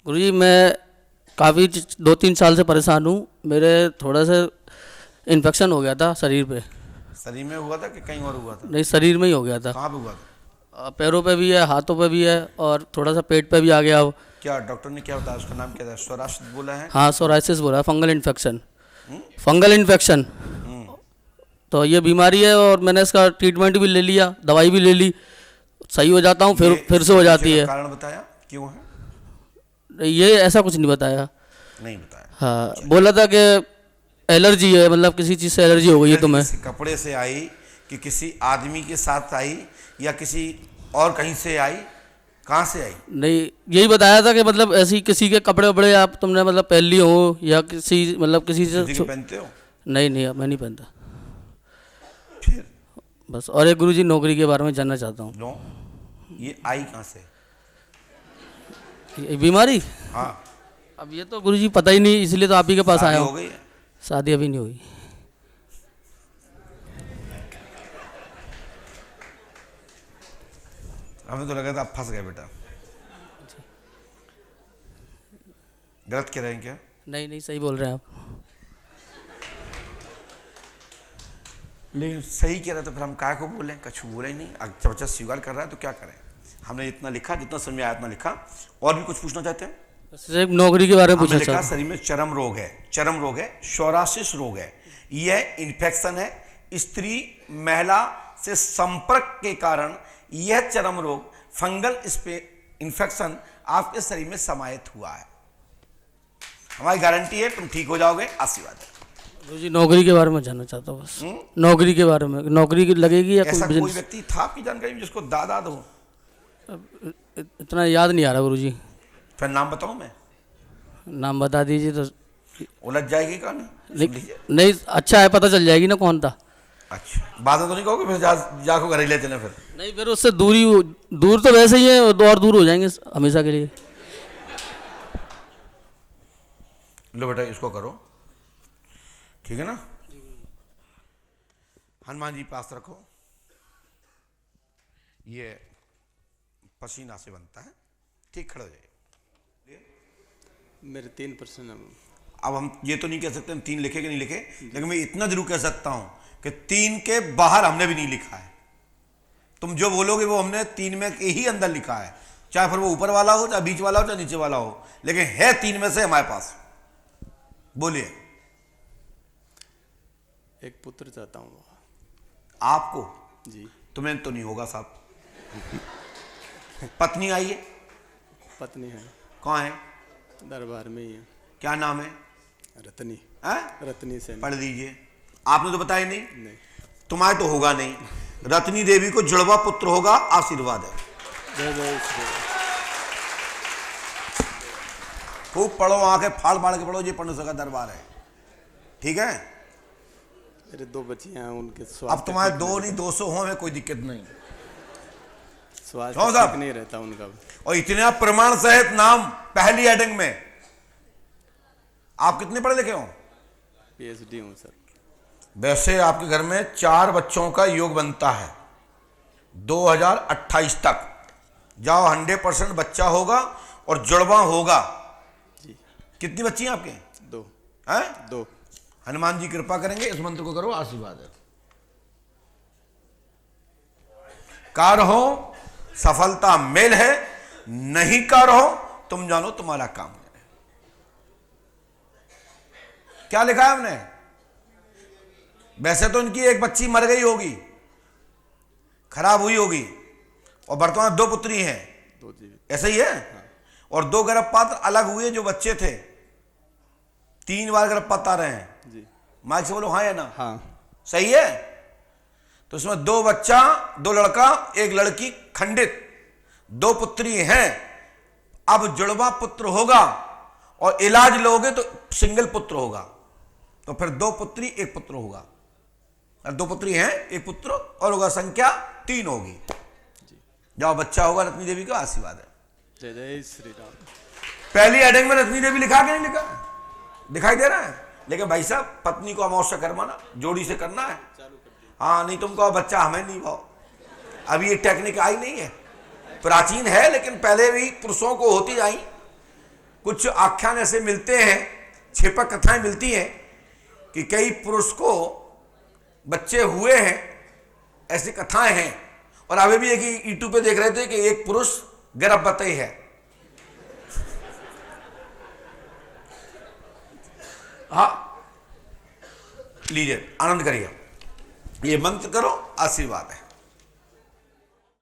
गुरुजी मैं काफ़ी 2-3 साल से परेशान हूँ। मेरे थोड़ा सा इन्फेक्शन हो गया था शरीर पे। शरीर में हुआ था कि कहीं और हुआ था? नहीं, शरीर में ही हो गया था। कहाँ पे हुआ था? पैरों पे भी है, हाथों पे भी है और थोड़ा सा पेट पे भी आ गया अब। क्या डॉक्टर ने क्या बताया? उसका नाम क्या था? स्वराष्ट्र बोला है? हाँ, सोराइसिस बोला, फंगल इन्फेक्शन। हम्म? Fungal infection. हम्म। तो ये बीमारी है और मैंने इसका ट्रीटमेंट भी ले लिया, दवाई भी ले ली, सही हो जाता हूँ, ये फिर से इसके हो पीछे जाती का है। कारण बताया क्यों है? ये ऐसा कुछ नहीं बताया। नहीं बताया। हाँ, बोला था कि एलर्जी है, मतलब किसी चीज़ से एलर्जी हो गई है एलर्जी तुम्हें। किसी कपड़े से आई कि किसी आदमी के साथ आई या किसी और कहीं से आई? कहाँ से आई? नहीं, यही बताया था कि मतलब ऐसी किसी के कपड़े वपड़े आप तुमने मतलब पहन लिए हो या किसी मतलब किसी से किसी के पहनते हो? नहीं नहीं, मैं नहीं पहनता। फिर बस, और एक गुरुजी नौकरी के बारे में जानना चाहता हूँ। लो, ये आई कहाँ से? ये बीमारी, हाँ, अब ये तो गुरुजी पता ही नहीं, इसलिए तो आप ही के पास आया शादी हो हूँ। गई है? शादी अभी नहीं हुई। हमें तो लगा था आप फंस गए बेटा। गलत कह रहे हैं क्या? नहीं नहीं, सही बोल रहे हैं आप। लेकिन सही कह रहा था, फिर हम काय को बोलें? कछ बोले ही नहीं। जब बच्चा स्वीकार कर रहा है तो क्या करें? हमने इतना लिखा, जितना समझ में आया इतना लिखा। और भी कुछ पूछना चाहते हैं? सिर्फ नौकरी के बारे में हमने पूछना लिखा चाहता शरीर में चर्म रोग है, चर्म रोग है, सोरासिस रोग है। यह इन्फेक्शन है। स्त्री महिला से संपर्क के कारण यह चर्म रोग फंगल इन्फेक्शन आपके शरीर में समाहित हुआ है। हमारी गारंटी है तुम ठीक हो जाओगे। आशीर्वाद है। गुरुजी नौकरी के बारे में जानना चाहता हूँ बस। नौकरी के बारे में, नौकरी की लगेगी या कोई ऐसा कोई बिजनेस? व्यक्ति था आपकी जानकारी में जिसको दादा हो? इतना याद नहीं आ रहा गुरुजी। फिर नाम बताऊं मैं? नाम बता दीजिए तो। उलझ जाएगी कहानी। नहीं, नहीं, अच्छा है, पता चल जाएगी ना कौन था। अच्छा, बाद में तो नहीं कहोगे फिर जाको घर ही ले चले? फिर नहीं, फिर उससे दूर तो वैसे ही है, और दूर हो जाएंगे हमेशा के लिए। लो बेटा, इसको करो, ठीक है ना? हनुमान जी पास रखो। ये पसीना से बनता है। ठीक, खड़े हो जाइए। मेरे 3 प्रश्न है। अब हम ये तो नहीं कह सकते हम 3 लिखे कि नहीं लिखे, लेकिन मैं इतना जरूर कह सकता हूं कि 3 के बाहर हमने भी नहीं लिखा है। तुम जो बोलोगे वो हमने 3 में ही अंदर लिखा है, चाहे फिर वो ऊपर वाला हो, चाहे बीच वाला हो, चाहे नीचे वाला हो, लेकिन है 3 में से हमारे पास। बोलिए। एक पुत्र चाहता हूँ। आपको? जी। तुम्हें तो नहीं होगा साहब। पत्नी आई है? पत्नी है, कहाँ है? दरबार में ही है। क्या नाम है? रत्नी। है? रत्नी से। पढ़ दीजिए। आपने तो बताया नहीं। नहीं। तुम्हारे तो होगा नहीं। रत्नी देवी को जुड़वा पुत्र होगा। आशीर्वाद है। जय जय श्री राम। खूब पढ़ो, आंखें फाड़ फाड़ के पढ़ो, ये पढ़ने का दरबार है, ठीक है? मेरे 2 बच्चियां हैं, उनके अब स्वास्थ्य तुम्हारे ठीक 2 नहीं नहीं 200 हो, हमें कोई दिक्कत नहीं। स्वास्थ्य क्यों साहब? ठीक नहीं रहता उनका। और इतना प्रमाण सहित नाम पहली हेडिंग में। आप कितने पढ़े लिखे हो? PhD हूँ सर। वैसे आपके घर में 4 बच्चों का योग बनता है 2028 तक। जाओ, 100% बच्चा होगा और जुड़वा होगा। जी। कितनी बच्ची हैं आपके? 2। हैं? 2। हनुमान जी कृपा करेंगे। इस मंत्र को करो, आशीर्वाद है। कार हो सफलता मेल है, नहीं कार हो तुम जानो तुम्हारा काम है। क्या लिखा है हमने? वैसे तो इनकी एक बच्ची मर गई होगी, खराब हुई होगी, और वर्तमान 2 पुत्री हैं। 2 जीवित। ऐसा ही है? हाँ। और 2 गर्भपात अलग हुए जो बच्चे थे। 3 बार गर्भपात आ रहे हैं। जी। माइक से बोलो हाँ या ना? हाँ। सही है? तो इसमें 2 बच्चा, 2 लड़का, 1 लड़की खंडित, 2 पुत्री हैं। अब जुड़वा पुत्र होगा और इलाज लोगे तो सिंगल पुत्र होगा। तो फिर 2 पुत्री 1 पुत्र होगा। 2 पुत्री हैं, 1 पुत्र और होगा, संख्या 3 होगी। जाओ, बच्चा होगा। रत्नी देवी का आशीर्वाद है। जय जय श्री राम। पहली हेडिंग में रत्नी देवी लिखा कि नहीं लिखा? दिखाई दे रहा है। लेकिन भाई साहब, पत्नी को अमावस्या करवाना, जोड़ी से करना है। हाँ, नहीं तुम कहो बच्चा हमें नहीं भाव। अभी ये टेक्निक आई नहीं है, प्राचीन है, लेकिन पहले भी पुरुषों को होती आई। कुछ आख्यान ऐसे मिलते हैं, छेपक कथाएं मिलती हैं कि कई पुरुष को बच्चे हुए हैं, ऐसी कथाएं हैं। और अभी भी एक यूट्यूब पे देख रहे थे कि एक पुरुष गर्भवती है। हाँ, लीजिए आनंद करिए, ये मंत्र करो, आशीर्वाद है।